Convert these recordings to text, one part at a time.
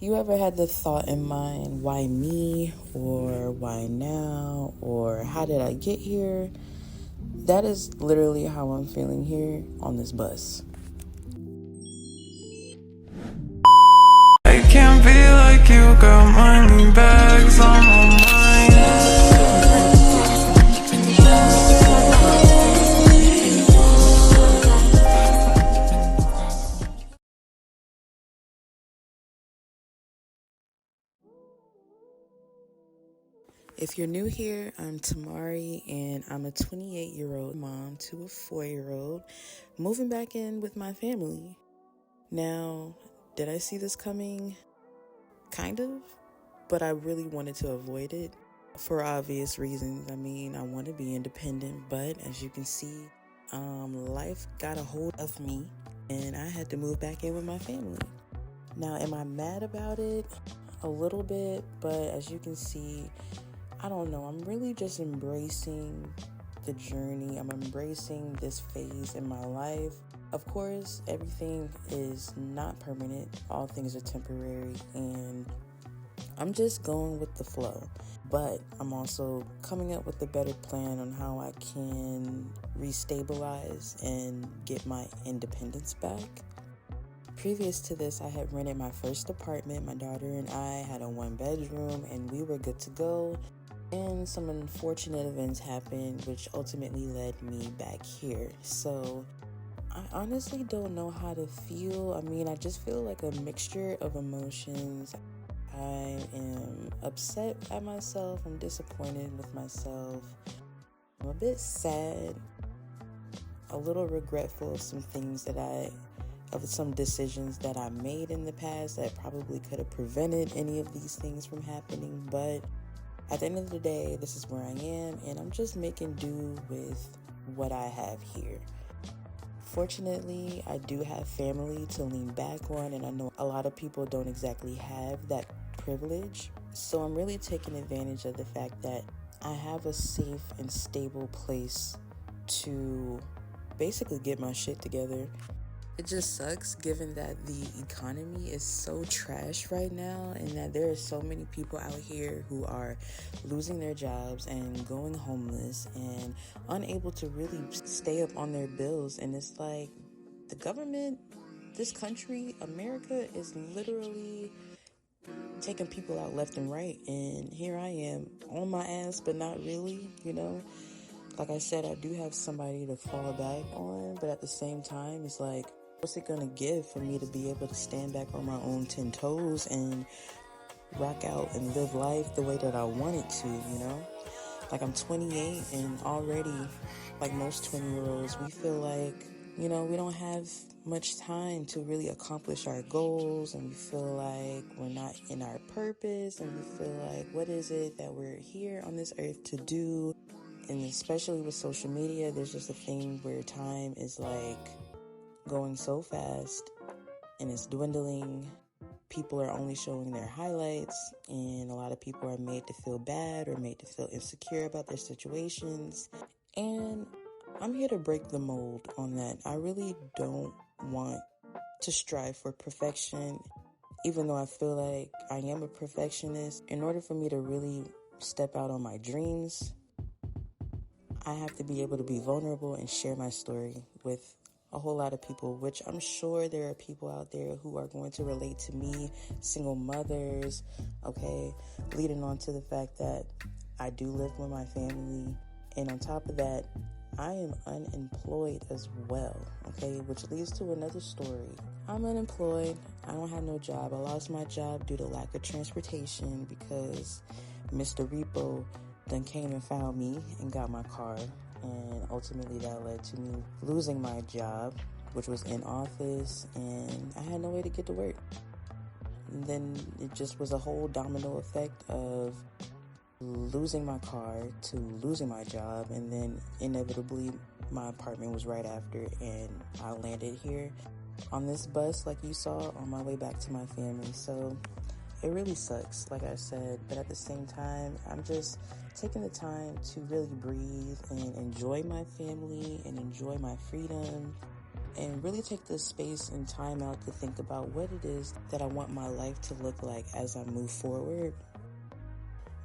You ever had the thought in mind, why me, or why now, or how did I get here? That is literally how I'm feeling here on this bus. I can't be like you, got money bags on my mind. If you're new here, I'm Tamari, and I'm a 28-year-old mom to a 4-year-old, moving back in with my family. Now, did I see this coming? Kind of, but I really wanted to avoid it for obvious reasons. I mean, I want to be independent, but as you can see, life got a hold of me, and I had to move back in with my family. Now, am I mad about it? A little bit, but as you can see, I don't know. I'm really just embracing the journey. I'm embracing this phase in my life. Of course, everything is not permanent. All things are temporary, and I'm just going with the flow. But I'm also coming up with a better plan on how I can restabilize and get my independence back. Previous to this, I had rented my first apartment. My daughter and I had a 1-bedroom, and we were good to go. And some unfortunate events happened, which ultimately led me back here. So I honestly don't know how to feel. I mean, I just feel like a mixture of emotions. I am upset at myself. I'm disappointed with myself. I'm a bit sad, a little regretful of some decisions that I made in the past that probably could have prevented any of these things from happening. But at the end of the day, this is where I am, and I'm just making do with what I have here. Fortunately, I do have family to lean back on, and I know a lot of people don't exactly have that privilege. So I'm really taking advantage of the fact that I have a safe and stable place to basically get my shit together. It just sucks given that the economy is so trash right now, and that there are so many people out here who are losing their jobs and going homeless and unable to really stay up on their bills. And it's like the government, this country, America, is literally taking people out left and right. And here I am on my ass, but not really, Like I said, I do have somebody to fall back on, but at the same time, it's like, what's it gonna give for me to be able to stand back on my own 10 toes and rock out and live life the way that I want it to? Like, I'm 28, and already, like most 20-year-olds, we feel like, we don't have much time to really accomplish our goals, and we feel like we're not in our purpose, and we feel like, what is it that we're here on this earth to do? And especially with social media, there's just a thing where time is like going so fast and it's dwindling. People are only showing their highlights, and a lot of people are made to feel bad or made to feel insecure about their situations. And I'm here to break the mold on that. I really don't want to strive for perfection, even though I feel like I am a perfectionist. In order for me to really step out on my dreams, I have to be able to be vulnerable and share my story with a whole lot of people, which I'm sure there are people out there who are going to relate to me, single mothers, okay, leading on to the fact that I do live with my family, and on top of that, I am unemployed as well, okay, which leads to another story. I'm unemployed. I don't have no job. I lost my job due to lack of transportation because Mr. Repo then came and found me and got my car, and ultimately that led to me losing my job, which was in office, and I had no way to get to work. And then it just was a whole domino effect of losing my car to losing my job, and then inevitably my apartment was right after, and I landed here on this bus like you saw on my way back to my family. So it really sucks, like I said, but at the same time, I'm just taking the time to really breathe and enjoy my family and enjoy my freedom. and really take the space and time out to think about what it is that I want my life to look like as I move forward.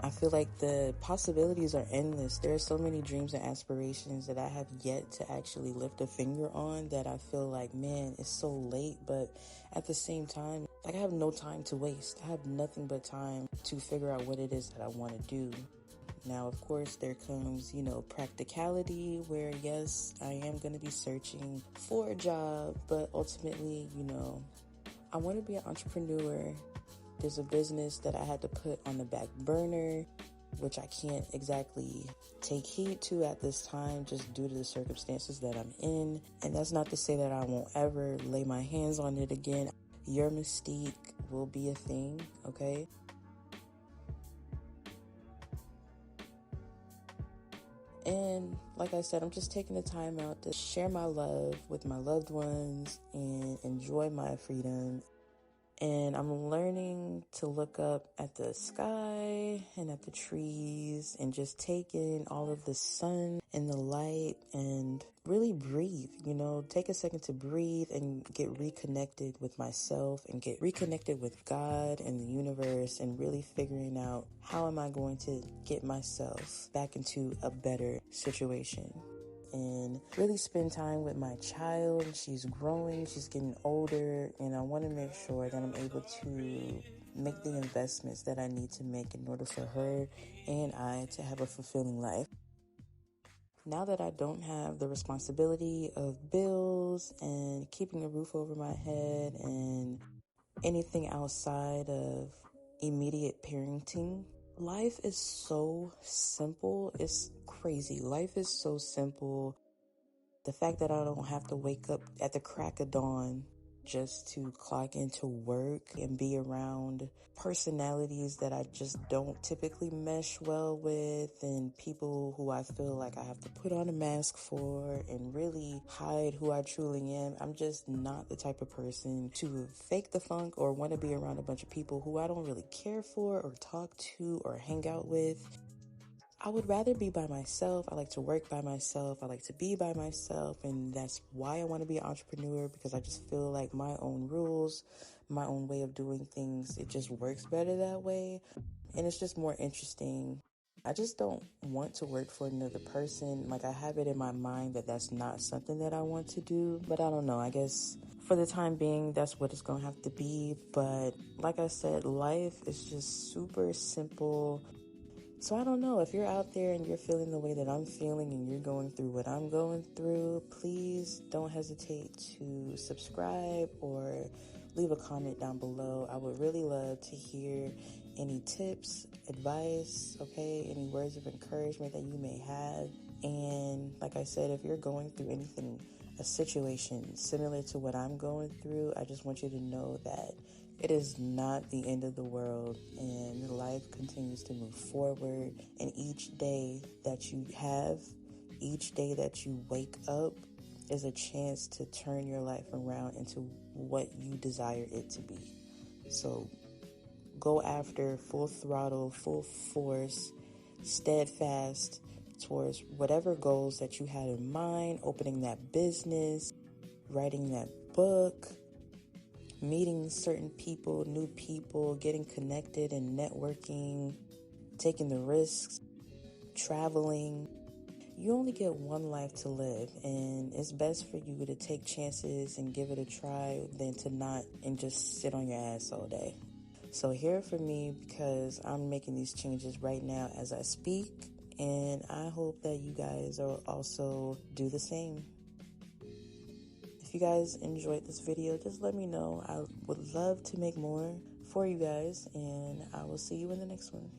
I feel like the possibilities are endless. There are so many dreams and aspirations that I have yet to actually lift a finger on that I feel like, man, it's so late. But at the same time, like, I have no time to waste. I have nothing but time to figure out what it is that I want to do. Now, of course, there comes, practicality where, yes, I am going to be searching for a job, but ultimately, I want to be an entrepreneur. There's a business that I had to put on the back burner, which I can't exactly take heed to at this time just due to the circumstances that I'm in. And that's not to say that I won't ever lay my hands on it again. Your mystique will be a thing, okay? And like I said, I'm just taking the time out to share my love with my loved ones and enjoy my freedom. And I'm learning to look up at the sky and at the trees and just take in all of the sun and the light and really breathe, take a second to breathe and get reconnected with myself and get reconnected with God and the universe and really figuring out how am I going to get myself back into a better situation. And really spend time with my child. She's growing, she's getting older, and I want to make sure that I'm able to make the investments that I need to make in order for her and I to have a fulfilling life. Now that I don't have the responsibility of bills and keeping a roof over my head and anything outside of immediate parenting, life is so simple. It's crazy. Life is so simple. The fact that I don't have to wake up at the crack of dawn just to clock into work and be around personalities that I just don't typically mesh well with, and people who I feel like I have to put on a mask for and really hide who I truly am. I'm just not the type of person to fake the funk or want to be around a bunch of people who I don't really care for or talk to or hang out with. I would rather be by myself. I like to work by myself. I like to be by myself. And that's why I want to be an entrepreneur, because I just feel like my own rules, my own way of doing things, it just works better that way. And it's just more interesting. I just don't want to work for another person. Like, I have it in my mind that that's not something that I want to do. But I don't know. I guess for the time being, that's what it's going to have to be. But like I said, life is just super simple. So I don't know, if you're out there and you're feeling the way that I'm feeling and you're going through what I'm going through, please don't hesitate to subscribe or leave a comment down below. I would really love to hear any tips, advice, okay, any words of encouragement that you may have. And like I said, if you're going through anything, a situation similar to what I'm going through, I just want you to know that it is not the end of the world, and life continues to move forward. And each day that you have, each day that you wake up is a chance to turn your life around into what you desire it to be. So go after full throttle, full force, steadfast towards whatever goals that you had in mind, opening that business, writing that book, meeting certain people, new people, getting connected and networking, taking the risks, traveling. You only get one life to live, and it's best for you to take chances and give it a try than to not and just sit on your ass all day. So hear it from me, because I'm making these changes right now as I speak, and I hope that you guys will also do the same. If you guys enjoyed this video, just let me know. I would love to make more for you guys, and I will see you in the next one.